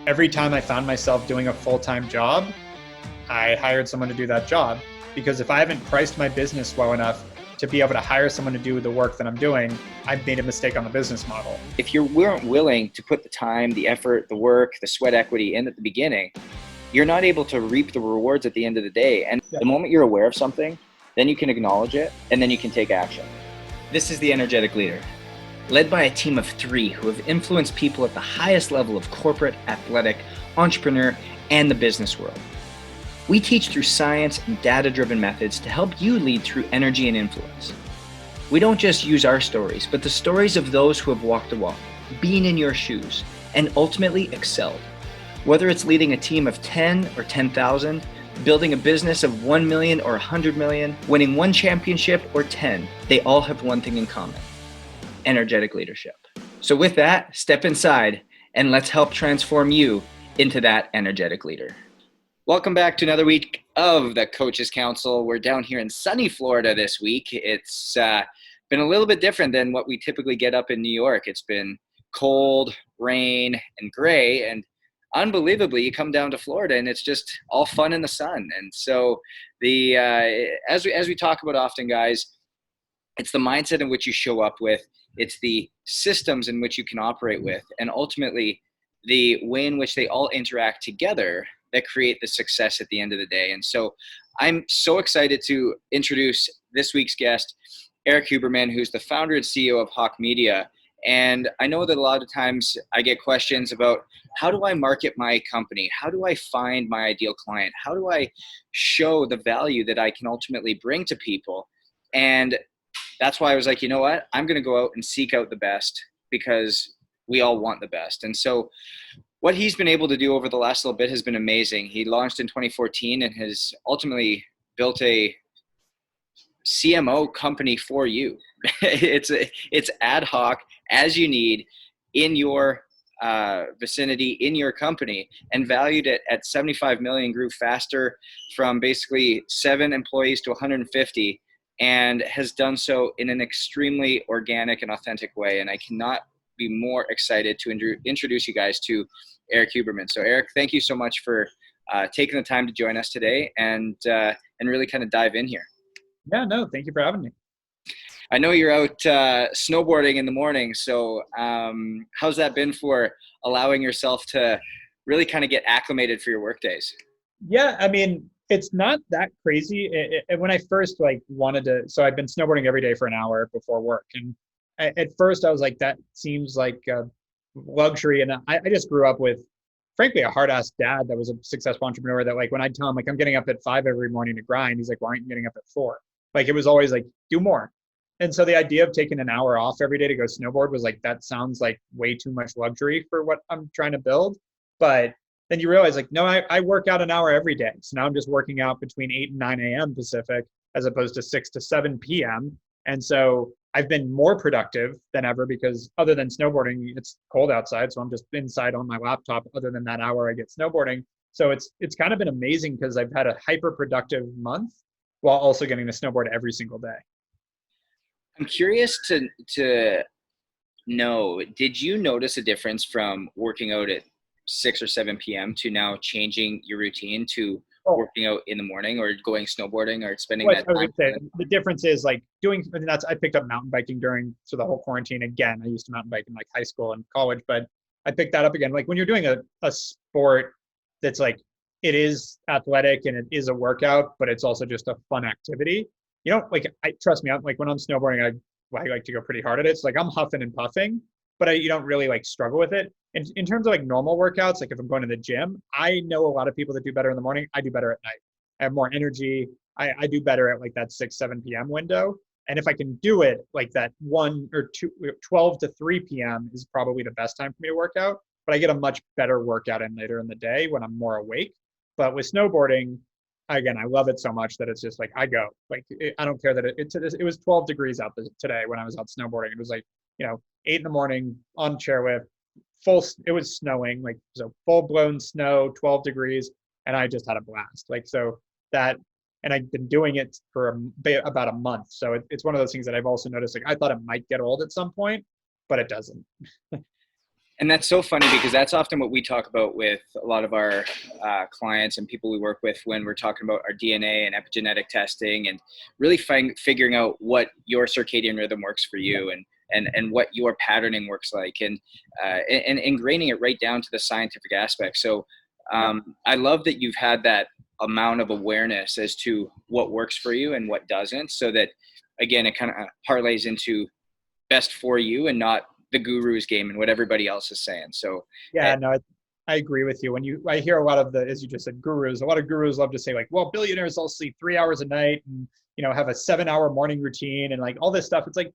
every time I found myself doing a full-time job, I hired someone to do that job. Because if I haven't priced my business well enough to be able to hire someone to do the work that I'm doing, I've made a mistake on the business model. If you weren't willing to put the time, the effort, the work, the sweat equity in at the beginning, you're not able to reap the rewards at the end of the day. And the moment you're aware of something, then you can acknowledge it and then you can take action. This is The Energetic Leader, led by a team of 3 who have influenced people at the highest level of corporate, athletic, entrepreneur, and the business world. We teach through science and data-driven methods to help you lead through energy and influence. We don't just use our stories, but the stories of those who have walked the walk, been in your shoes, and ultimately excelled. Whether it's leading a team of 10 or 10,000, building a business of 1 million or 100 million, winning 1 championship or 10, they all have one thing in common: energetic leadership. So with that, step inside and let's help transform you into that energetic leader. Welcome back to another week of the Coaches Council. We're down here in sunny Florida this week. It's been a little bit different than what we typically get up in New York. It's been cold, rain, and gray, and unbelievably, you come down to Florida and it's just all fun in the sun. And so the as we talk about often, guys, it's the mindset in which you show up with, it's the systems in which you can operate with, and ultimately the way in which they all interact together that create the success at the end of the day. And so I'm so excited to introduce this week's guest, Erik Huberman, who's the founder and CEO of Hawke Media. And I know that a lot of times I get questions about, how do I market my company? How do I find my ideal client? How do I show the value that I can ultimately bring to people? And that's why I was like, you know what? I'm going to go out and seek out the best, because we all want the best. And so what he's been able to do over the last little bit has been amazing. He launched in 2014 and has ultimately built a CMO company for you. It's ad hoc, as you need, in your vicinity, in your company, and valued at 75 million. Grew faster from basically 7 employees to 150, and has done so in an extremely organic and authentic way. And I cannot be more excited to introduce you guys to Erik Huberman. So Erik, thank you so much for taking the time to join us today and really kind of dive in here. Yeah, no, thank you for having me. I know you're out snowboarding in the morning. So how's that been for allowing yourself to really kind of get acclimated for your work days? Yeah, I mean, it's not that crazy. When I first wanted to, so I've been snowboarding every day for an hour before work. And at first I was like, that seems like a luxury. And I just grew up with, frankly, a hard-ass dad that was a successful entrepreneur that when I tell him I'm getting up at 5 every morning to grind, he's like, why aren't you getting up at 4? It was always do more. And so the idea of taking an hour off every day to go snowboard was that sounds like way too much luxury for what I'm trying to build. But then you realize no, I work out an hour every day. So now I'm just working out between 8 and 9 a.m. Pacific, as opposed to 6 to 7 p.m. And so I've been more productive than ever, because other than snowboarding, it's cold outside. So I'm just inside on my laptop. Other than that hour I get snowboarding. So it's kind of been amazing, because I've had a hyper productive month while also getting to snowboard every single day. I'm curious to know, did you notice a difference from working out at 6 or 7 p.m. to now changing your routine to working out in the morning, or going snowboarding, or spending that time? The difference is doing, and I picked up mountain biking during the whole quarantine. Again, I used to mountain bike in high school and college, but I picked that up again. When you're doing a sport that's it is athletic and it is a workout, but it's also just a fun activity. Trust me, when I'm snowboarding, I like to go pretty hard at it. So I'm huffing and puffing, but you don't really struggle with it. In terms of normal workouts, if I'm going to the gym, I know a lot of people that do better in the morning. I do better at night. I have more energy. I do better at that 6, 7 p.m. window. And if I can do it that 1 or 2, 12 to 3 p.m. is probably the best time for me to work out. But I get a much better workout in later in the day when I'm more awake. But with snowboarding, again, I love it so much that it's just I go. I don't care that it was 12 degrees out today when I was out snowboarding. It was 8 in the morning on chairlift. It was snowing, so full blown snow, 12 degrees, and I just had a blast. And I've been doing it for about a month. So it's one of those things that I've also noticed. I thought it might get old at some point, but it doesn't. And that's so funny because that's often what we talk about with a lot of our clients and people we work with when we're talking about our DNA and epigenetic testing and really figuring out what your circadian rhythm works for you and what your patterning works like and ingraining it right down to the scientific aspect. So I love that you've had that amount of awareness as to what works for you and what doesn't, so that, again, it kind of parlays into best for you and not the guru's game and what everybody else is saying. So yeah, no, I agree with you. I hear a lot of the, as you just said, gurus, a lot of gurus love to say like, well, billionaires all sleep 3 hours a night and, have a 7-hour morning routine and like all this stuff. It's like,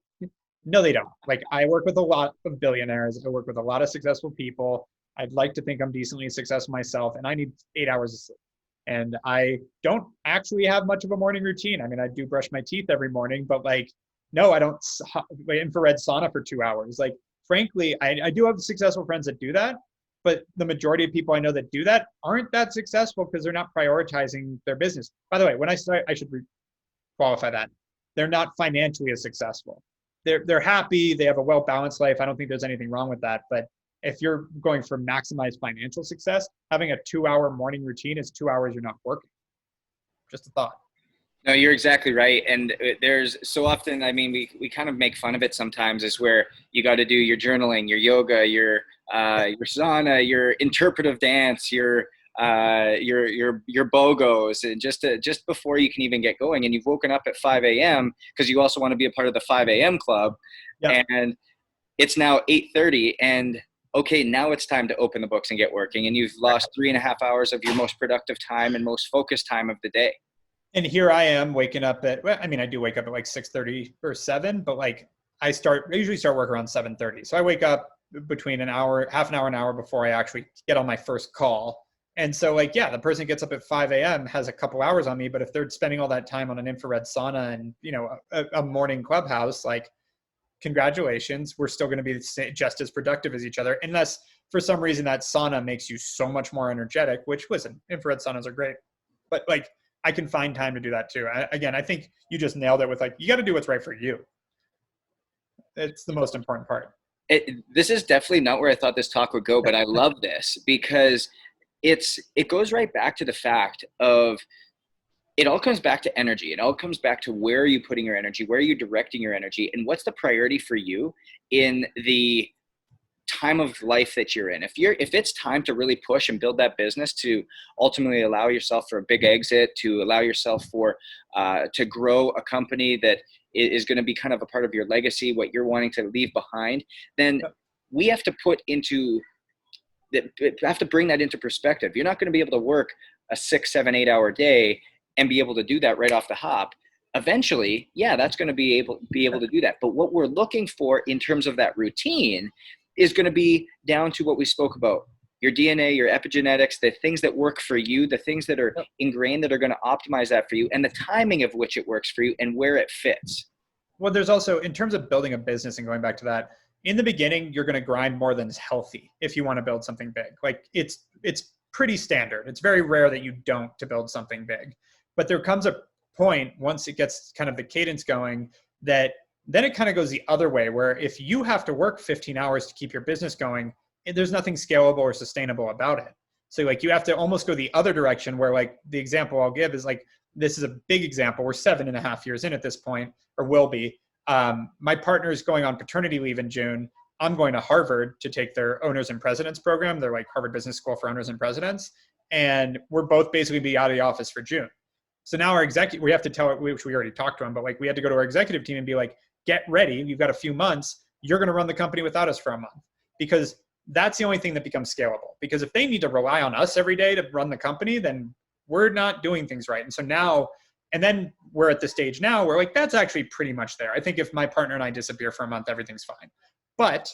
no, they don't. Like, I work with a lot of billionaires. I work with a lot of successful people. I'd like to think I'm decently successful myself, and I need 8 hours of sleep. And I don't actually have much of a morning routine. I mean, I do brush my teeth every morning, but like, no, I don't infrared sauna for 2 hours. Like, frankly, I do have successful friends that do that, but the majority of people I know that do that aren't that successful because they're not prioritizing their business. By the way, when I start, I should qualify that. They're not financially as successful. They're happy. They have a well-balanced life. I don't think there's anything wrong with that. But if you're going for maximized financial success, having a 2-hour morning routine is 2 hours you're not working. Just a thought. No, you're exactly right. And there's so often, I mean, we kind of make fun of it sometimes, is where you got to do your journaling, your yoga, your sauna, your interpretive dance, your BOGOs, and just before you can even get going. And you've woken up at 5 a.m. because you also want to be a part of the 5 a.m. club. Yep. And it's now 8:30 and okay, now it's time to open the books and get working. And you've lost 3.5 hours of your most productive time and most focused time of the day. And here I am waking up at, well, I mean, I do wake up at like 6:30 or 7, but like I usually start work around 7:30. So I wake up between an hour, half an hour before I actually get on my first call. And so like, yeah, the person gets up at 5 a.m. has a couple hours on me, but if they're spending all that time on an infrared sauna and, a morning clubhouse, like, congratulations, we're still going to be just as productive as each other, unless for some reason that sauna makes you so much more energetic, which, listen, infrared saunas are great, but like, I can find time to do that too. I think you just nailed it with like, you got to do what's right for you. It's the most important part. This is definitely not where I thought this talk would go, but I love this because it goes right back to the fact of, it all comes back to energy. It all comes back to where are you putting your energy? Where are you directing your energy? And what's the priority for you in the time of life that you're in? If it's time to really push and build that business to ultimately allow yourself for a big exit, to allow yourself for to grow a company that is going to be kind of a part of your legacy, what you're wanting to leave behind, then we have to bring that into perspective. You're not going to be able to work a 6, 7, 8 hour day and be able to do that right off the hop. Eventually, yeah, that's going to be able to do that. But what we're looking for in terms of that routine is going to be down to what we spoke about. Your DNA, your epigenetics, the things that work for you, the things that are ingrained that are going to optimize that for you, and the timing of which it works for you and where it fits. Well, there's also, in terms of building a business and going back to that, in the beginning, you're going to grind more than is healthy if you want to build something big. Like, it's pretty standard. It's very rare that you don't to build something big. But there comes a point, once it gets kind of the cadence going, that then it kind of goes the other way, where if you have to work 15 hours to keep your business going, there's nothing scalable or sustainable about it. So like, you have to almost go the other direction, where like, the example I'll give is like, this is a big example. We're 7.5 years in at this point, or will be. My partner is going on paternity leave in June. I'm going to Harvard to take their owners and presidents program. They're like Harvard Business School for owners and presidents. And we're both basically be out of the office for June. So now our executive, we have to tell it, which we already talked to him, but like, we had to go to our executive team and be like, get ready. You've got a few months. You're going to run the company without us for a month, because that's the only thing that becomes scalable. Because if they need to rely on us every day to run the company, then we're not doing things right. And so now, and then we're at the stage now where like, that's actually pretty much there. I think if my partner and I disappear for a month, everything's fine. But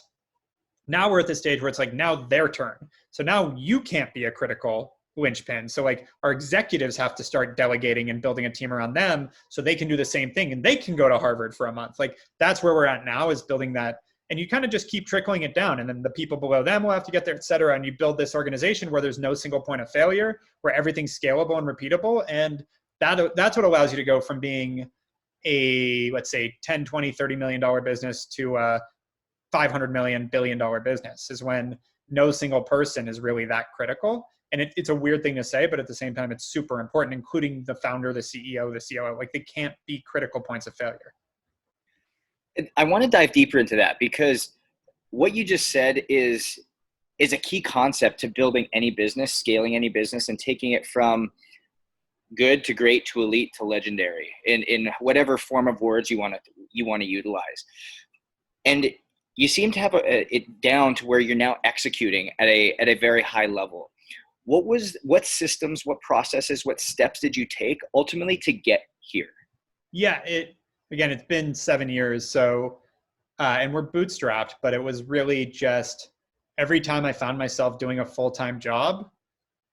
now we're at the stage where it's like, now their turn. So now you can't be a critical linchpin. So like, our executives have to start delegating and building a team around them so they can do the same thing and they can go to Harvard for a month. Like, that's where we're at now, is building that. And you kind of just keep trickling it down, and then the people below them will have to get there, et cetera. And you build this organization where there's no single point of failure, where everything's scalable and repeatable. And that's what allows you to go from being a, let's say, $10, $20, $30 million business to $500 million, billion-dollar business, is when no single person is really that critical. And it's a weird thing to say, but at the same time, it's super important, including the founder, the CEO, the COO. Like, they can't be critical points of failure. I want to dive deeper into that, because what you just said is a key concept to building any business, scaling any business, and taking it from good to great to elite to legendary in whatever form of words you want to utilize. And you seem to have it down to where you're now executing at a very high level. What systems, what processes, what steps did you take ultimately to get here? Yeah, it's been 7 years. So, and we're bootstrapped, but it was really just every time I found myself doing a full-time job,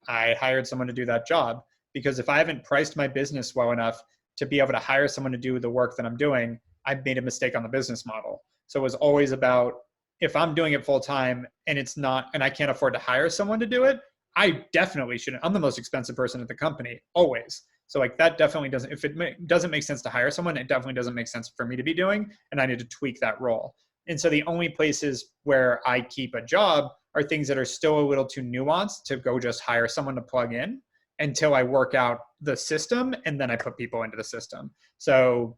I hired someone to do that job. Because if I haven't priced my business well enough to be able to hire someone to do the work that I'm doing, I've made a mistake on the business model. So it was always about, if I'm doing it full-time and I can't afford to hire someone to do it, I definitely shouldn't. I'm the most expensive person at the company, always. So like, that definitely doesn't, if it doesn't make sense to hire someone, it definitely doesn't make sense for me to be doing, and I need to tweak that role. And so the only places where I keep a job are things that are still a little too nuanced to go just hire someone to plug in until I work out the system, and then I put people into the system. So,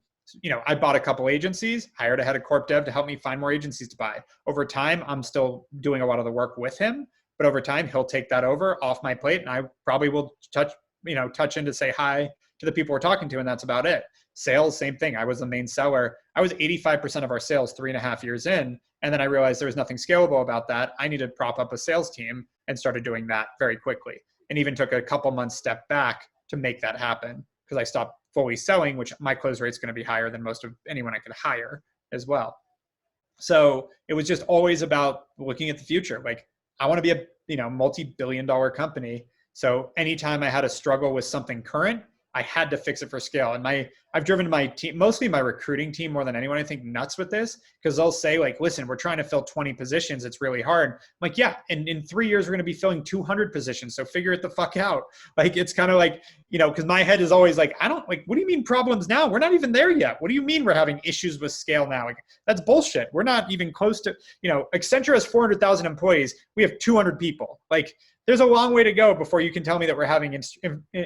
I bought a couple agencies, hired a head of corp dev to help me find more agencies to buy. Over time, I'm still doing a lot of the work with him, but over time he'll take that over off my plate, and I probably will touch in to say hi to the people we're talking to, and that's about it. Sales, same thing. I was the main seller. I was 85% of our sales 3.5 years in, and then I realized there was nothing scalable about that. I needed to prop up a sales team, and started doing that very quickly. And even took a couple months step back to make that happen, because I stopped fully selling, which my close rate's going to be higher than most of anyone I could hire as well. So it was just always about looking at the future. Like, I want to be a multi-billion-dollar company. So anytime I had a struggle with something current, I had to fix it for scale. And I've driven my team, mostly my recruiting team more than anyone, I think, nuts with this, because they'll say like, listen, we're trying to fill 20 positions. It's really hard. I'm like, yeah. And in 3 years, we're going to be filling 200 positions. So figure it the fuck out. Like, it's kind of like, because my head is always like, what do you mean problems now? We're not even there yet. What do you mean we're having issues with scale now? Like, that's bullshit. We're not even close to, Accenture has 400,000 employees. We have 200 people. Like, there's a long way to go before you can tell me that we're having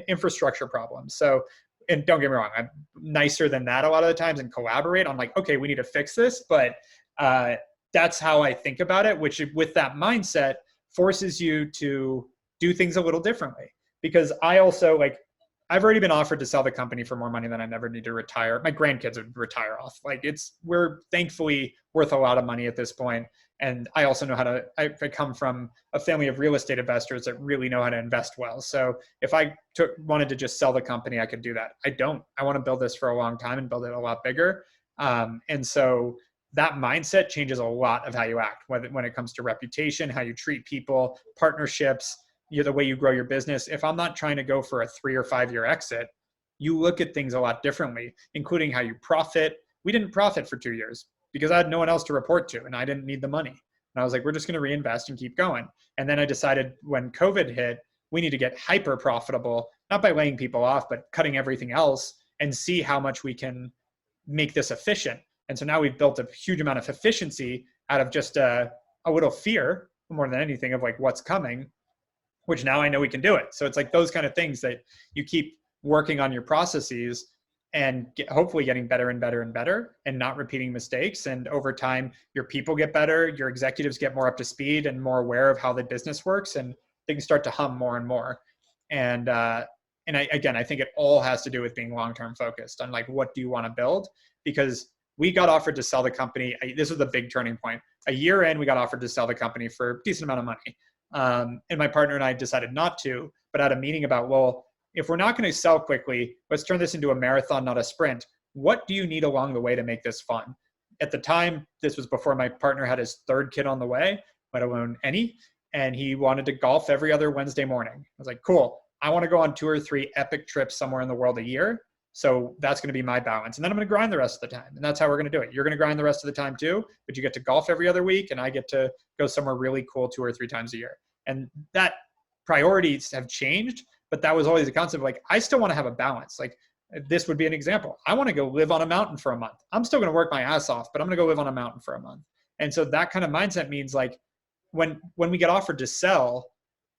infrastructure problems. So, and don't get me wrong, I'm nicer than that a lot of the times and collaborate on like, okay, we need to fix this. But that's how I think about it, which with that mindset forces you to do things a little differently. Because I also I've already been offered to sell the company for more money than I never need to retire. My grandkids would retire off. We're thankfully worth a lot of money at this point. And I also know I come from a family of real estate investors that really know how to invest well. So if I wanted to just sell the company, I could do that. I don't. I want to build this for a long time and build it a lot bigger. And so that mindset changes a lot of how you act, when it comes to reputation, how you treat people, partnerships, the way you grow your business. If I'm not trying to go for a 3 or 5 year exit, you look at things a lot differently, including how you profit. We didn't profit for 2 years because I had no one else to report to, and I didn't need the money. And I was like, we're just going to reinvest and keep going. And then I decided when COVID hit, we need to get hyper profitable, not by laying people off, but cutting everything else, and see how much we can make this efficient. And so now we've built a huge amount of efficiency out of just a little fear, more than anything, of like what's coming, which now I know we can do it. So it's like those kind of things that you keep working on your processes and hopefully getting better and better and better, and not repeating mistakes. And over time, your people get better, your executives get more up to speed and more aware of how the business works, and things start to hum more and more. And I think it all has to do with being long-term focused on like, what do you want to build? Because we got offered to sell the company. This was the big turning point. A year in, we got offered to sell the company for a decent amount of money. And my partner and I decided not to, but had a meeting about, well, if we're not going to sell quickly, let's turn this into a marathon, not a sprint. What do you need along the way to make this fun? At the time, this was before my partner had his 3rd kid on the way, let alone any. And he wanted to golf every other Wednesday morning. I was like, cool. I want to go on 2 or 3 epic trips somewhere in the world a year. So that's going to be my balance. And then I'm going to grind the rest of the time. And that's how we're going to do it. You're going to grind the rest of the time too, but you get to golf every other week, and I get to go somewhere really cool 2 or 3 times a year. And that priorities have changed, but that was always the concept of like, I still want to have a balance. Like, this would be an example. I want to go live on a mountain for a month. I'm still going to work my ass off, but I'm going to go live on a mountain for a month. And so that kind of mindset means like when we get offered to sell,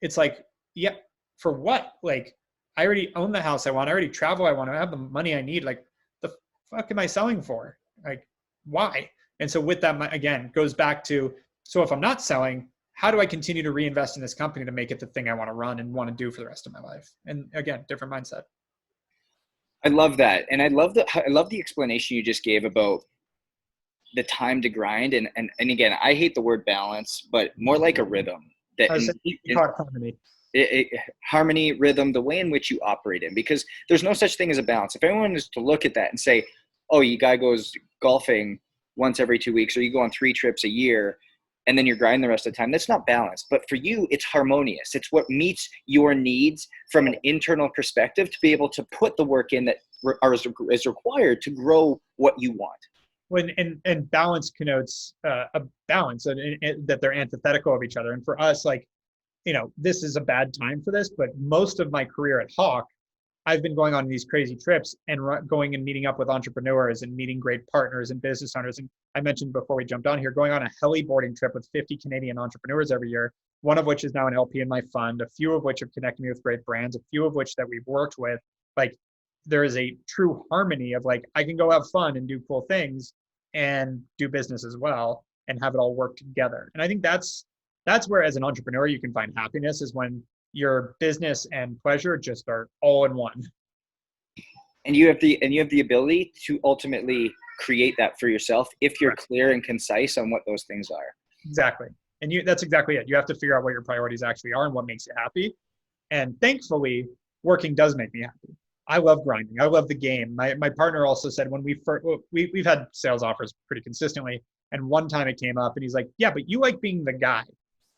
it's like, yeah, for what? Like, I already own the house I want. I already travel I want. I have the money I need. Like, the fuck am I selling for? Like, why? And so with that, again, goes back to, so if I'm not selling, how do I continue to reinvest in this company to make it the thing I want to run and want to do for the rest of my life? And again, different mindset. I love that. And I love the explanation you just gave about the time to grind. And again, I hate the word balance, but more like a rhythm. That I was saying, you call it harmony. Harmony, rhythm, the way in which you operate in, because there's no such thing as a balance. If anyone is to look at that and say, oh, you guy goes golfing once every 2 weeks, or you go on 3 trips a year, and then you're grinding the rest of the time, that's not balanced. But for you, it's harmonious. It's what meets your needs from an internal perspective to be able to put the work in that is required to grow what you want. When and balance connotes a balance, and that they're antithetical of each other. And for us, like, this is a bad time for this, but most of my career at Hawke, I've been going on these crazy trips and going and meeting up with entrepreneurs and meeting great partners and business owners. And I mentioned before we jumped on here, going on a heli-boarding trip with 50 Canadian entrepreneurs every year, one of which is now an LP in my fund, a few of which have connected me with great brands, a few of which that we've worked with. Like, there is a true harmony of like, I can go have fun and do cool things and do business as well and have it all work together. And I think that's where, as an entrepreneur, you can find happiness, is when your business and pleasure just are all in one. And you have the ability to ultimately create that for yourself if you're clear and concise on what those things are. Exactly. And that's exactly it. You have to figure out what your priorities actually are and what makes you happy. And thankfully, working does make me happy. I love grinding. I love the game. My partner also said, when we've had sales offers pretty consistently, and one time it came up and he's like, yeah, but you like being the guy.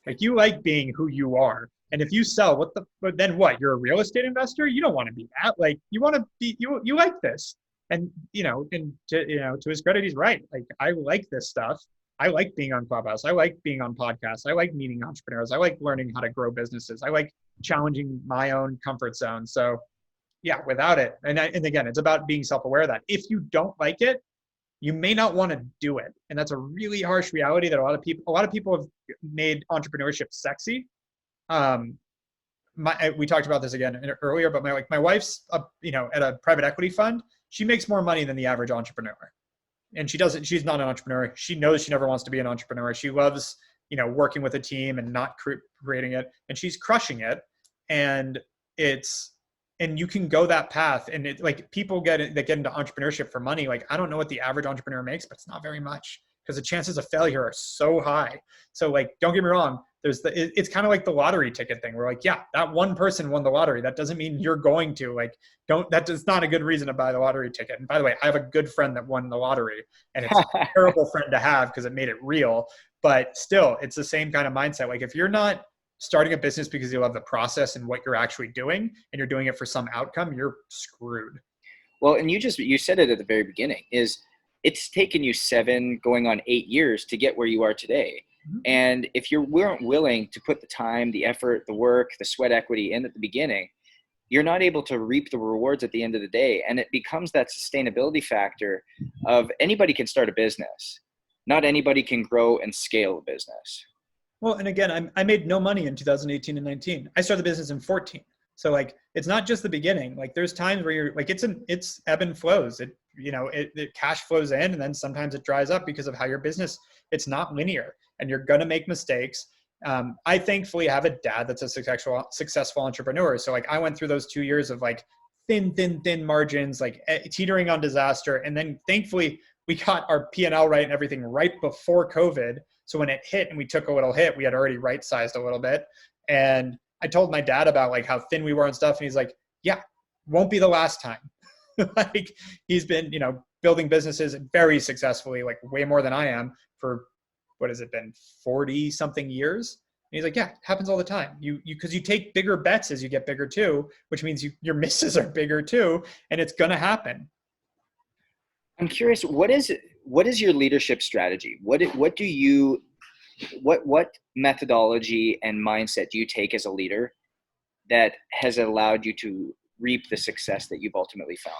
Like, you like being who you are. And if you sell, but then what? You're a real estate investor? You don't want to be that. Like, you want to be, you like this. And, to his credit, he's right. Like, I like this stuff. I like being on Clubhouse. I like being on podcasts. I like meeting entrepreneurs. I like learning how to grow businesses. I like challenging my own comfort zone. So yeah, without it. And again, it's about being self-aware of that. If you don't like it, you may not want to do it. And that's a really harsh reality that a lot of people have made entrepreneurship sexy. We talked about this again earlier, but my wife's at a private equity fund. She makes more money than the average entrepreneur. And she's not an entrepreneur. She knows she never wants to be an entrepreneur. She loves, working with a team and not creating it, and she's crushing it. And you can go that path, and people that get into entrepreneurship for money. Like, I don't know what the average entrepreneur makes, but it's not very much, because the chances of failure are so high. So like, don't get me wrong. It's kind of like the lottery ticket thing. We're like, yeah, that one person won the lottery. That doesn't mean you're going to. That's not a good reason to buy the lottery ticket. And by the way, I have a good friend that won the lottery, and it's a terrible friend to have because it made it real. But still, it's the same kind of mindset. Like, if you're not starting a business because you love the process and what you're actually doing, and you're doing it for some outcome, you're screwed. Well, and you said it at the very beginning, is it's taken you 7 going on 8 years to get where you are today. Mm-hmm. And if you weren't willing to put the time, the effort, the work, the sweat equity in at the beginning, you're not able to reap the rewards at the end of the day. And it becomes that sustainability factor of anybody can start a business. Not anybody can grow and scale a business. Well, and again, I made no money in 2018 and 19. I started the business in 14. So like, it's not just the beginning. Like, there's times where you're like, it's ebb and flows. It cash flows in, and then sometimes it dries up because of how your business, it's not linear, and you're going to make mistakes. I thankfully have a dad that's a successful entrepreneur. So like, I went through those 2 years of like thin margins, like teetering on disaster. And then thankfully we got our P&L right and everything right before COVID. So when it hit and we took a little hit, we had already right-sized a little bit. And I told my dad about like how thin we were and stuff. And he's like, yeah, won't be the last time. Like, he's been, building businesses very successfully, like way more than I am, for what has it been, 40 something years. And he's like, yeah, it happens all the time. Cause you take bigger bets as you get bigger too, which means your misses are bigger too. And it's going to happen. I'm curious, what is your leadership strategy? What methodology and mindset do you take as a leader that has allowed you to reap the success that you've ultimately found?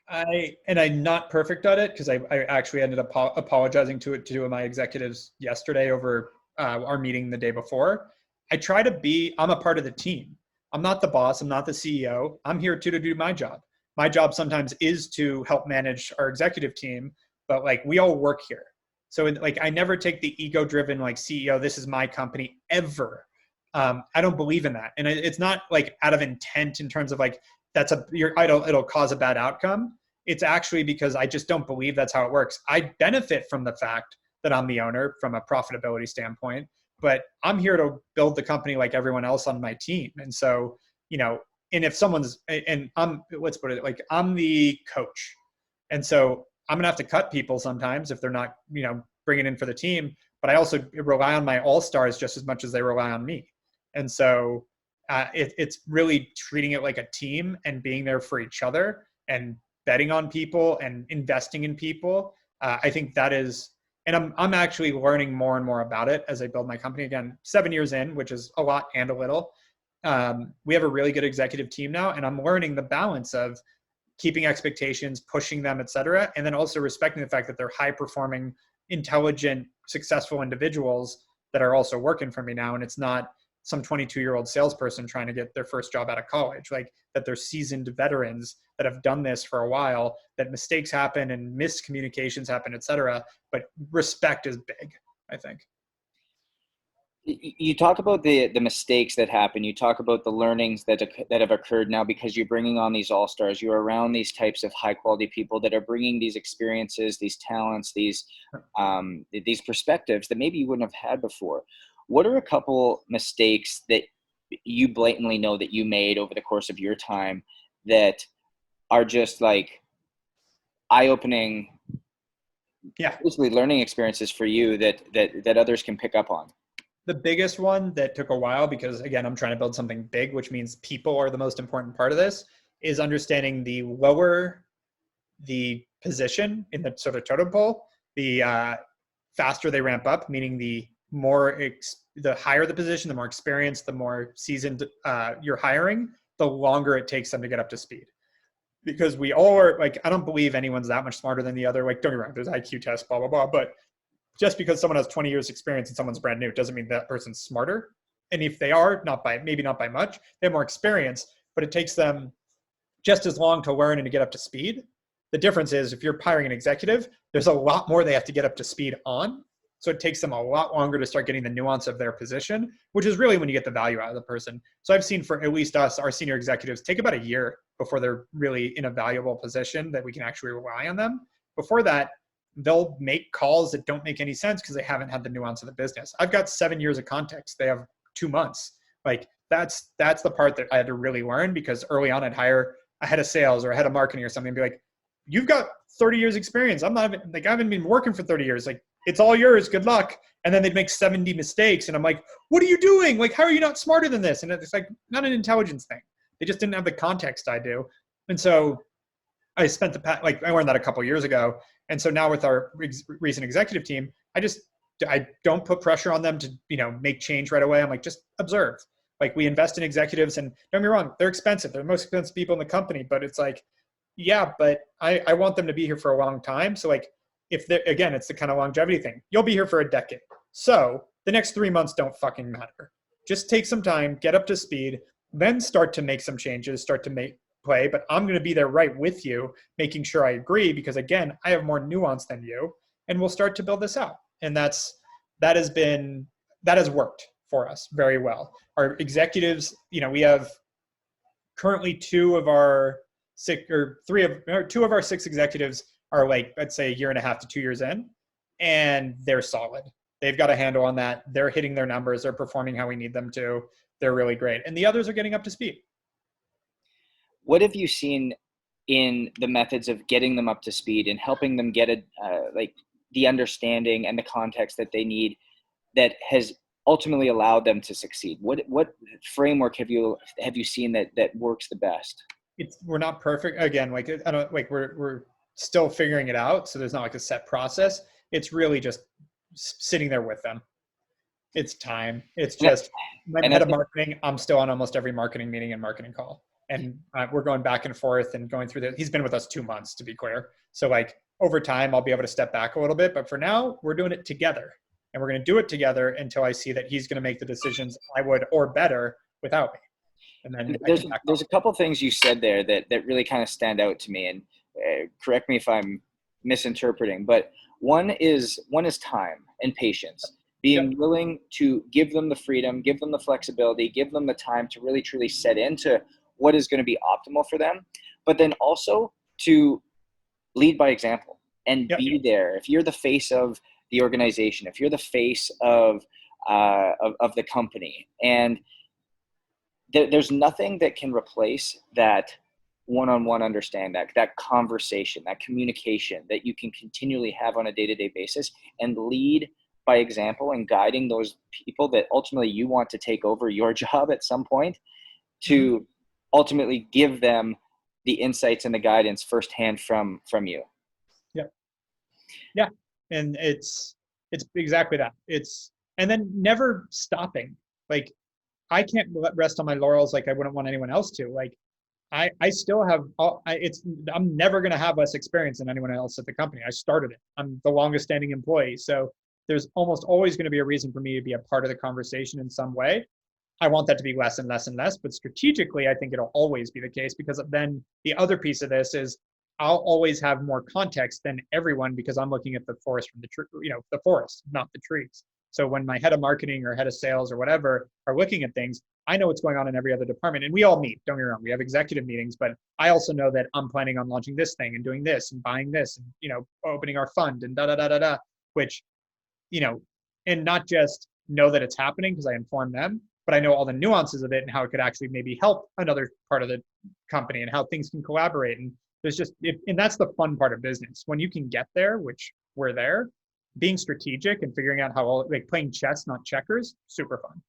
I'm not perfect at it because I actually ended up apologizing to two of my executives yesterday over our meeting the day before. I'm a part of the team. I'm not the boss. I'm not the CEO. I'm here to do my job. My job sometimes is to help manage our executive team, but like we all work here. So like I never take the ego driven like CEO, this is my company ever. I don't believe in that. And it's not like out of intent in terms of like, it'll cause a bad outcome. It's actually because I just don't believe that's how it works. I benefit from the fact that I'm the owner from a profitability standpoint, but I'm here to build the company like everyone else on my team. And so, and if someone's, and let's put it like, I'm the coach. And so I'm going to have to cut people sometimes if they're not, bringing in for the team, but I also rely on my all-stars just as much as they rely on me. And so it's really treating it like a team and being there for each other and betting on people and investing in people. I think that is, and I'm actually learning more and more about it as I build my company. Again, 7 years in, which is a lot and a little. We have a really good executive team now, and I'm learning the balance of keeping expectations, pushing them, et cetera, and then also respecting the fact that they're high performing, intelligent, successful individuals that are also working for me now. And it's not some 22-year-old salesperson trying to get their first job out of college, like that they're seasoned veterans that have done this for a while, that mistakes happen and miscommunications happen, et cetera. But respect is big, I think. You talk about the mistakes that happen. You talk about the learnings that have occurred now because you're bringing on these all-stars. You're around these types of high-quality people that are bringing these experiences, these talents, these perspectives that maybe you wouldn't have had before. What are a couple mistakes that you blatantly know that you made over the course of your time that are just like eye-opening, basically learning experiences for you that others can pick up on? The biggest one that took a while, because again, I'm trying to build something big, which means people are the most important part of this, is understanding the lower the position in the sort of totem pole, the faster they ramp up, meaning the higher the position, the more experienced, the more seasoned you're hiring, the longer it takes them to get up to speed. Because we all are like, I don't believe anyone's that much smarter than the other. Like, don't get me wrong, there's IQ tests, blah, blah, blah. But just because someone has 20 years experience and someone's brand new doesn't mean that person's smarter. And if they are, maybe not by much, they have more experience, but it takes them just as long to learn and to get up to speed. The difference is if you're hiring an executive, there's a lot more they have to get up to speed on. So it takes them a lot longer to start getting the nuance of their position, which is really when you get the value out of the person. So I've seen for at least us, our senior executives take about a year before they're really in a valuable position that we can actually rely on them. Before that, they'll make calls that don't make any sense because they haven't had the nuance of the business. I've got 7 years of context. They have 2 months. Like that's the part that I had to really learn, because early on I'd hire a head of sales or a head of marketing or something and be like, you've got 30 years experience. I haven't been working for 30 years. Like, it's all yours. Good luck. And then they'd make 70 mistakes. And I'm like, what are you doing? Like, how are you not smarter than this? And it's like, not an intelligence thing. They just didn't have the context I do. And so I spent I learned that a couple of years ago. And so now with our recent executive team, I don't put pressure on them to, make change right away. I'm like, just observe. Like, we invest in executives, and don't get me wrong, they're expensive. They're the most expensive people in the company, but it's like, yeah, but I want them to be here for a long time. So like, again, it's the kind of longevity thing. You'll be here for a decade. So the next 3 months don't fucking matter. Just take some time, get up to speed, then start to make some changes, start to play. But I'm going to be there right with you, making sure I agree, because again, I have more nuance than you, and we'll start to build this out. And that has worked for us very well. Our executives, we have currently two of our 6 executives are like, let's say 1.5 to 2 years in, and they're solid. They've got a handle on that. They're hitting their numbers. They're performing how we need them to. They're really great. And the others are getting up to speed. What have you seen in the methods of getting them up to speed and helping them get the understanding and the context that they need that has ultimately allowed them to succeed? What framework have you seen that works the best? We're not perfect. Again, we're still figuring it out. So there's not like a set process. It's really just sitting there with them. It's time. It's just, I'm head of marketing. I'm still on almost every marketing meeting and marketing call. And we're going back and forth and going through he's been with us 2 months, to be clear. So like over time, I'll be able to step back a little bit, but for now we're doing it together, and we're going to do it together until I see that he's going to make the decisions I would, or better, without me. And then there's a couple things you said there that really kind of stand out to me, and correct me if I'm misinterpreting, but one is time and patience. Being willing to give them the freedom, give them the flexibility, give them the time to really truly set into what is going to be optimal for them, but then also to lead by example and be there. If you're the face of the organization, if you're the face of the company, and there's nothing that can replace that one-on-one understand, that conversation, that communication that you can continually have on a day-to-day basis, and lead by example and guiding those people that ultimately you want to take over your job at some point, to ultimately give them the insights and the guidance firsthand from you. Yeah. And it's exactly that. And then never stopping. Like, I can't rest on my laurels like I wouldn't want anyone else to. Like, I still have, I'm never going to have less experience than anyone else at the company. I started it. I'm the longest standing employee. So there's almost always going to be a reason for me to be a part of the conversation in some way. I want that to be less and less and less, but strategically, I think it'll always be the case, because then the other piece of this is I'll always have more context than everyone, because I'm looking at the forest from the forest, not the trees. So when my head of marketing or head of sales or whatever are looking at things, I know what's going on in every other department. And we all meet, don't get me wrong, we have executive meetings, but I also know that I'm planning on launching this thing and doing this and buying this and, opening our fund and which, and not just know that it's happening because I inform them, but I know all the nuances of it and how it could actually maybe help another part of the company and how things can collaborate. And and that's the fun part of business. When you can get there, which we're there, being strategic and figuring out how, like playing chess, not checkers, super fun.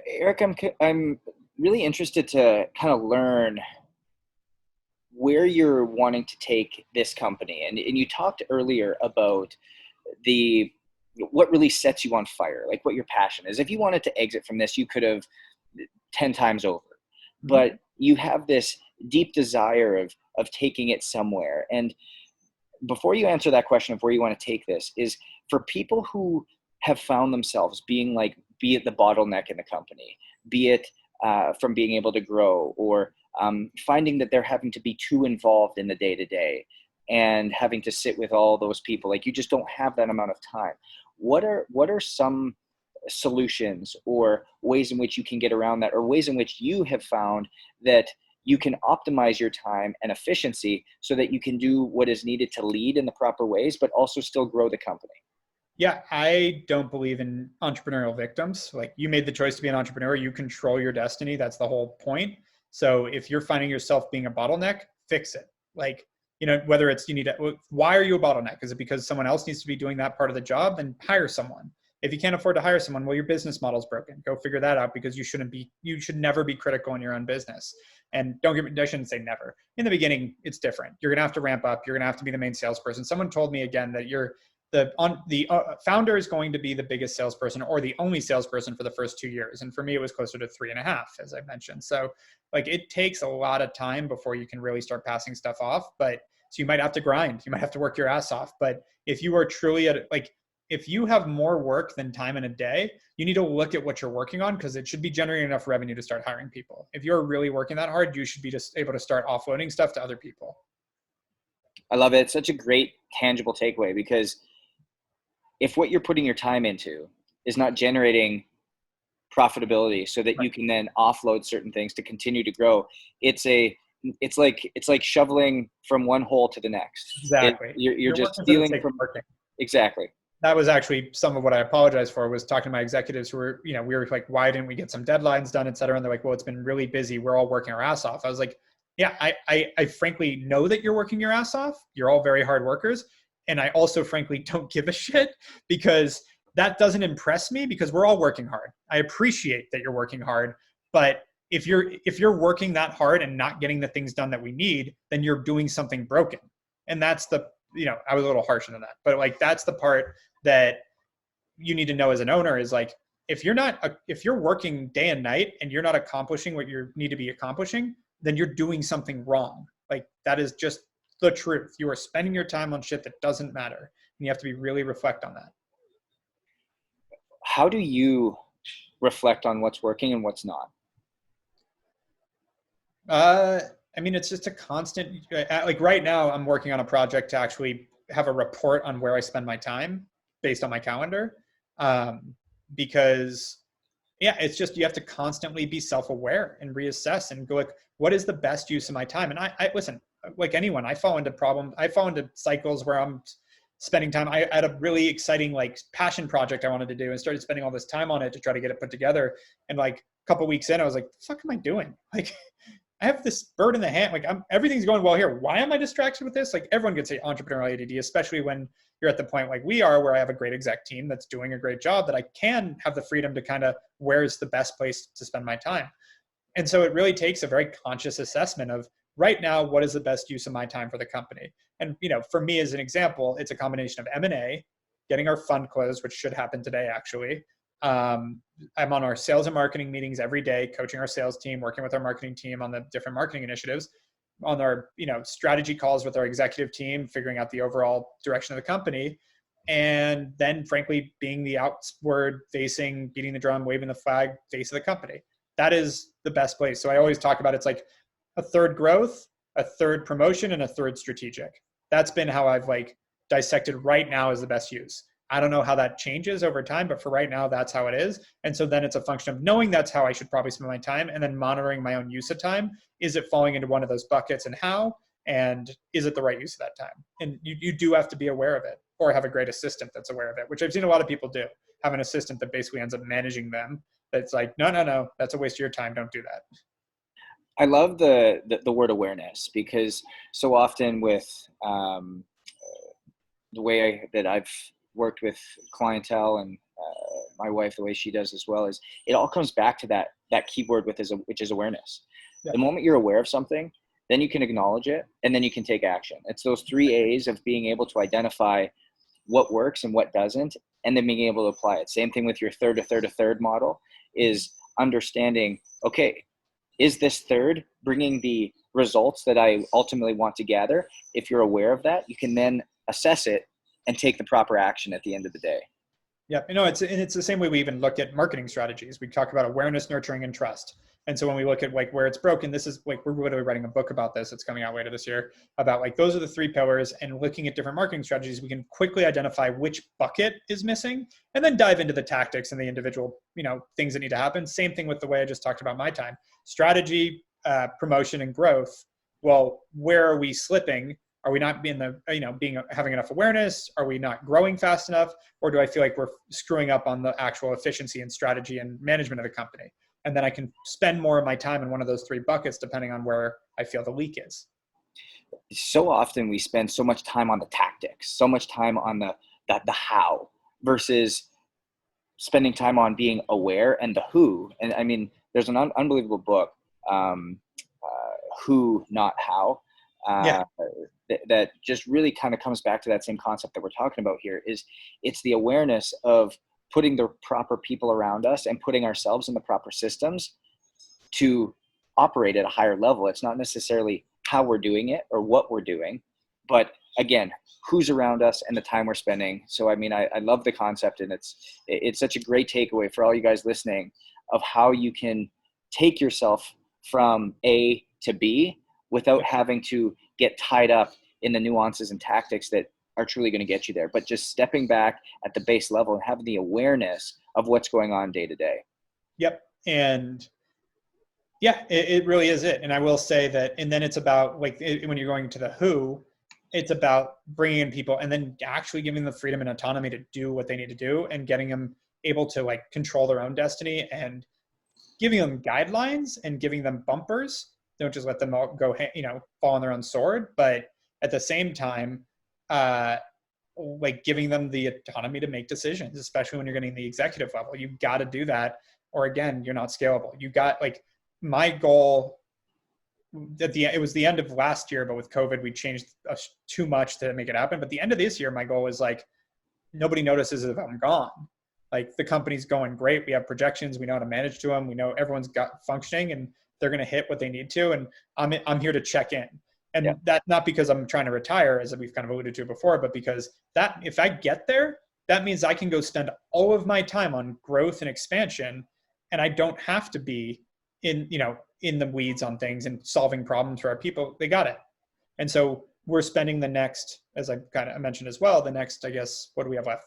Erik, I'm really interested to kind of learn where you're wanting to take this company. And you talked earlier about what really sets you on fire, like what your passion is. If you wanted to exit from this, you could have 10 times over, but you have this deep desire of taking it somewhere. And before you answer that question of where you want to take this, is for people who have found themselves being be it the bottleneck in the company, be it from being able to grow, or finding that they're having to be too involved in the day-to-day and having to sit with all those people, like you just don't have that amount of time. What are some solutions or ways in which you can get around that, or ways in which you have found that you can optimize your time and efficiency so that you can do what is needed to lead in the proper ways, but also still grow the company? Yeah, I don't believe in entrepreneurial victims. Like, you made the choice to be an entrepreneur, you control your destiny. That's the whole point. So if you're finding yourself being a bottleneck, fix it. Like, whether it's why are you a bottleneck? Is it because someone else needs to be doing that part of the job? Then hire someone. If you can't afford to hire someone, well, your business model's broken. Go figure that out, because you should never be critical in your own business. And I shouldn't say never. In the beginning, it's different. You're going to have to ramp up. You're going to have to be the main salesperson. Someone told me again that the founder is going to be the biggest salesperson or the only salesperson for the first 2 years. And for me, it was closer to 3.5, as I mentioned. So it takes a lot of time before you can really start passing stuff off. So you might have to grind, you might have to work your ass off. But if you are truly if you have more work than time in a day, you need to look at what you're working on, because it should be generating enough revenue to start hiring people. If you're really working that hard, you should be just able to start offloading stuff to other people. I love it. It's such a great tangible takeaway, because if what you're putting your time into is not generating profitability so that you can then offload certain things to continue to grow, it's like shoveling from one hole to the next. Exactly. You're just stealing from working. Exactly. That was actually some of what I apologized for, was talking to my executives who were, we were like, why didn't we get some deadlines done, et cetera? And they're like, well, it's been really busy. We're all working our ass off. I was like, yeah, I frankly know that you're working your ass off. You're all very hard workers. And I also frankly don't give a shit, because that doesn't impress me, because we're all working hard. I appreciate that you're working hard, but if you're working that hard and not getting the things done that we need, then you're doing something broken. And that's I was a little harsher than that, but that's the part that you need to know as an owner, is if you're working day and night and you're not accomplishing what you need to be accomplishing, then you're doing something wrong. Like, that is just the truth. You are spending your time on shit that doesn't matter. And you have to be really reflect on that. How do you reflect on what's working and what's not? I mean, it's just a constant, like right now I'm working on a project to actually have a report on where I spend my time based on my calendar. Because yeah, it's just, you have to constantly be self-aware and reassess and go like, what is the best use of my time? And I listen, like anyone, I fall into cycles where I'm spending time. I had a really exciting like passion project I wanted to do and started spending all this time on it to try to get it put together. And like a couple weeks in, I was like, the fuck am I doing? Like, I have this bird in the hand. Like, everything's going well here. Why am I distracted with this? Like, everyone gets entrepreneurial ADD, especially when you're at the point like we are, where I have a great exec team that's doing a great job, that I can have the freedom to kind of, where's the best place to spend my time? And so it really takes a very conscious assessment of, right now, what is the best use of my time for the company? And, for me, as an example, it's a combination of M&A, getting our fund closed, which should happen today, actually. I'm on our sales and marketing meetings every day, coaching our sales team, working with our marketing team on the different marketing initiatives, on our, strategy calls with our executive team, figuring out the overall direction of the company. And then frankly, being the outward facing, beating the drum, waving the flag face of the company. That is the best place. So I always talk about, it's like a third growth, a third promotion, and a third strategic. That's been how I've like dissected right now as the best use. I don't know how that changes over time, but for right now, that's how it is. And so then it's a function of knowing that's how I should probably spend my time, and then monitoring my own use of time. Is it falling into one of those buckets, and how? And is it the right use of that time? And you do have to be aware of it, or have a great assistant that's aware of it, which I've seen a lot of people do. Have an assistant that basically ends up managing them. That's like, no, that's a waste of your time. Don't do that. I love the word awareness, because so often with the way that I've worked with clientele, and my wife, the way she does as well, is it all comes back to that keyword which is awareness. Yeah. The moment you're aware of something, then you can acknowledge it, and then you can take action. It's those 3 A's of being able to identify what works and what doesn't, and then being able to apply it. Same thing with your third model, is understanding, okay, is this third bringing the results that I ultimately want to gather? If you're aware of that, you can then assess it and take the proper action at the end of the day. Yeah, it's the same way we even look at marketing strategies. We talk about awareness, nurturing, and trust. And so when we look at like where it's broken, this is like, we're literally writing a book about this. It's coming out later this year, about like, those are the 3 pillars, and looking at different marketing strategies, we can quickly identify which bucket is missing, and then dive into the tactics and the individual, things that need to happen. Same thing with the way I just talked about my time. Strategy, promotion, and growth. Well, where are we slipping? Are we not being having enough awareness? Are we not growing fast enough? Or do I feel like we're screwing up on the actual efficiency and strategy and management of the company? And then I can spend more of my time in one of those 3 buckets, depending on where I feel the leak is. So often we spend so much time on the tactics, so much time on the how, versus spending time on being aware and the who. And I mean, there's an unbelievable book, Who, Not How. That just really kind of comes back to that same concept that we're talking about here. Is it's the awareness of putting the proper people around us and putting ourselves in the proper systems to operate at a higher level. It's not necessarily how we're doing it or what we're doing, but again, who's around us and the time we're spending. So, I mean, I love the concept, and it's such a great takeaway for all you guys listening, of how you can take yourself from A to B without having to get tied up in the nuances and tactics that are truly going to get you there, but just stepping back at the base level and having the awareness of what's going on day to day. Yep. And yeah, it really is it. And I will say that, and then it's about like, when you're going to the who, it's about bringing in people and then actually giving them the freedom and autonomy to do what they need to do, and getting them able to like control their own destiny, and giving them guidelines and giving them bumpers. Don't just let them all go, fall on their own sword, but at the same time, like giving them the autonomy to make decisions, especially when you're getting the executive level. You've got to do that, or again, you're not scalable. You got, like, my goal it was the end of last year, but with COVID, we changed too much to make it happen. But the end of this year, my goal is like, nobody notices if I'm gone. Like the company's going great. We have projections. We know how to manage to them. We know everyone's got functioning and they're going to hit what they need to. And I'm here to check in. Yeah. And that not because I'm trying to retire, as we've kind of alluded to before, but because that if I get there, that means I can go spend all of my time on growth and expansion, and I don't have to be in the weeds on things and solving problems for our people. They got it. And so we're spending the next, as I kind of mentioned as well, the next, I guess, what do we have left?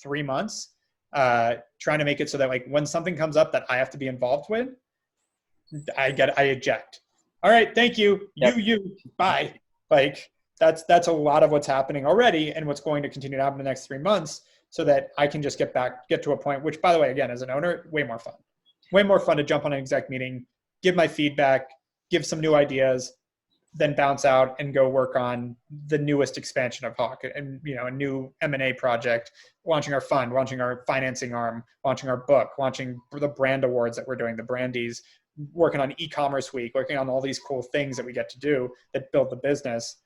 3 months, trying to make it so that like when something comes up that I have to be involved with, I eject. All right, thank you. Yep. You, bye. Like that's a lot of what's happening already and what's going to continue to happen in the next 3 months, so that I can just get to a point, which by the way, again, as an owner, way more fun to jump on an exec meeting, give my feedback, give some new ideas, then bounce out and go work on the newest expansion of Hawke and, a new M&A project, launching our fund, launching our financing arm, launching our book, launching the brand awards that we're doing, the brandies, working on e-commerce week, working on all these cool things that we get to do that build the business.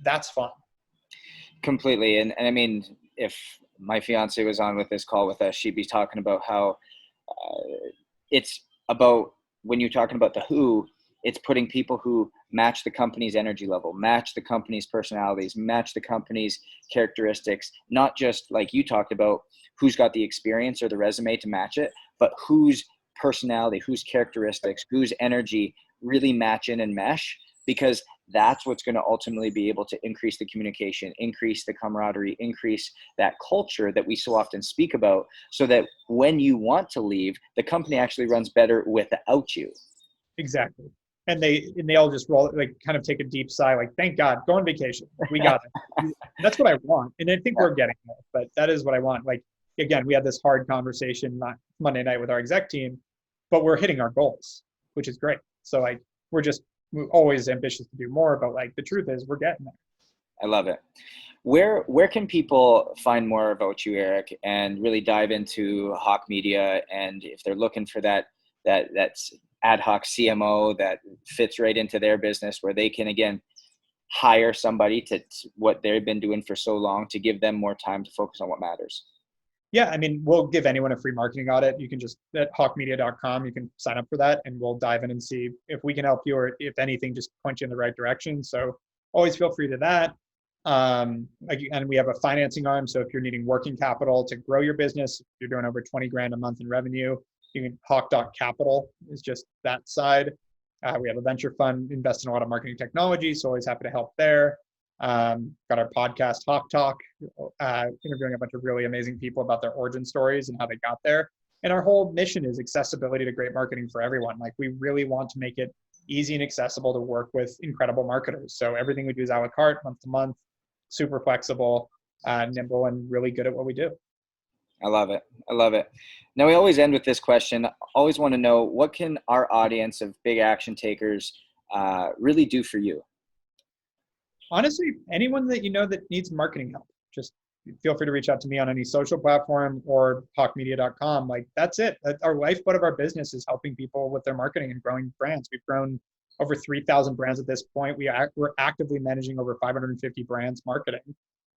That's fun. Completely. And I mean, if my fiance was on with this call with us, she'd be talking about how it's about, when you're talking about the who, it's putting people who match the company's energy level, match the company's personalities, match the company's characteristics, not just like you talked about, who's got the experience or the resume to match it, but whose personality, whose characteristics, whose energy really match in and mesh, because that's what's going to ultimately be able to increase the communication, increase the camaraderie, increase that culture that we so often speak about, so that when you want to leave, the company actually runs better without you. Exactly. And they all just roll, like kind of take a deep sigh, like, thank God, go on vacation. We got it. That's what I want. And I think we're getting there, but that is what I want. Like, again, we had this hard conversation Monday night with our exec team, but we're hitting our goals, which is great. So like, we're always ambitious to do more, but like the truth is we're getting there. I love it. Where can people find more about you, Erik, and really dive into Hawke Media? And if they're looking for that's ad hoc CMO that fits right into their business, where they can, again, hire somebody to what they've been doing for so long to give them more time to focus on what matters. Yeah, I mean, we'll give anyone a free marketing audit. You can just at hawkemedia.com, you can sign up for that, and we'll dive in and see if we can help you, or if anything, just point you in the right direction. So always feel free to that. And we have a financing arm. So if you're needing working capital to grow your business, if you're doing over 20 grand a month in revenue, you can Hawke.capital is just that side. We have a venture fund, invest in a lot of marketing technology, so always happy to help there. Got our podcast, Hawke Talk, interviewing a bunch of really amazing people about their origin stories and how they got there. And our whole mission is accessibility to great marketing for everyone. Like, we really want to make it easy and accessible to work with incredible marketers. So everything we do is a la carte, month to month, super flexible, nimble, and really good at what we do. I love it. I love it. Now, we always end with this question. I always want to know, what can our audience of big action takers really do for you? Honestly, anyone that that needs marketing help, just feel free to reach out to me on any social platform or hawkemedia.com. Like, that's it. Our lifeblood of our business is helping people with their marketing and growing brands. We've grown over 3,000 brands at this point. We're actively managing over 550 brands marketing,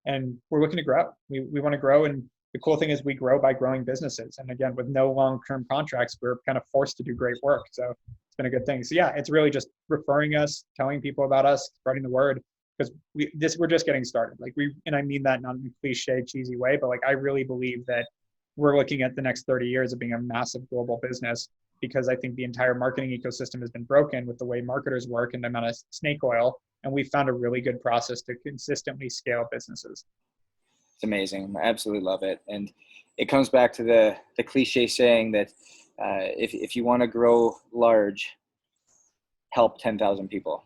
and we're looking to grow. We want to grow, and the cool thing is we grow by growing businesses. And again, with no long-term contracts, we're kind of forced to do great work. So it's been a good thing. So yeah, it's really just referring us, telling people about us, spreading the word, because we're just getting started. Like, and I mean that not in a cliche, cheesy way, but like, I really believe that we're looking at the next 30 years of being a massive global business, because I think the entire marketing ecosystem has been broken with the way marketers work and the amount of snake oil. And we found a really good process to consistently scale businesses. It's amazing. I absolutely love it. And it comes back to the cliche saying that if you want to grow large, help 10,000 people.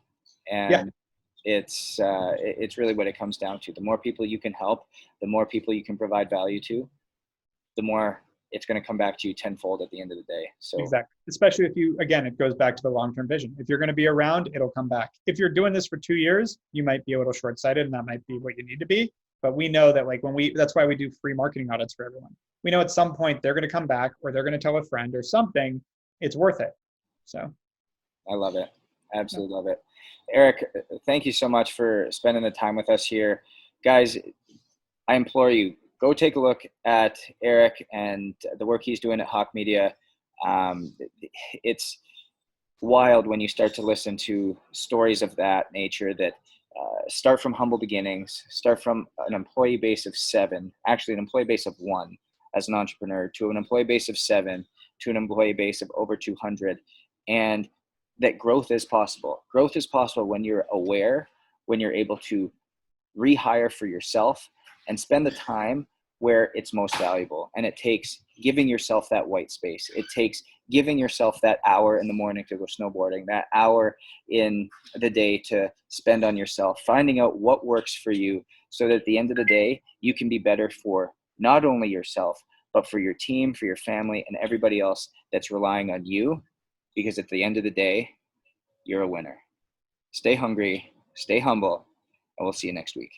And it's really what it comes down to. The more people you can help, the more people you can provide value to, the more it's going to come back to you tenfold at the end of the day. So exactly. Especially if it goes back to the long-term vision. If you're going to be around, it'll come back. If you're doing this for 2 years, you might be a little short-sighted, and that might be what you need to be. But we know that, like, that's why we do free marketing audits for everyone. We know at some point they're going to come back, or they're going to tell a friend or something. It's worth it. So I love it. Absolutely love it. Erik, thank you so much for spending the time with us here. Guys, I implore you, go take a look at Erik and the work he's doing at Hawke Media. It's wild when you start to listen to stories of that nature that start from humble beginnings, start from an employee base of 7, actually an employee base of 1 as an entrepreneur, to an employee base of 7, to an employee base of over 200. And that growth is possible. Growth is possible when you're aware, when you're able to rehire for yourself and spend the time where it's most valuable. And it takes giving yourself that white space. It takes giving yourself that hour in the morning to go snowboarding, that hour in the day to spend on yourself, finding out what works for you, so that at the end of the day, you can be better for not only yourself, but for your team, for your family, and everybody else that's relying on you. Because at the end of the day, you're a winner. Stay hungry, stay humble, and we'll see you next week.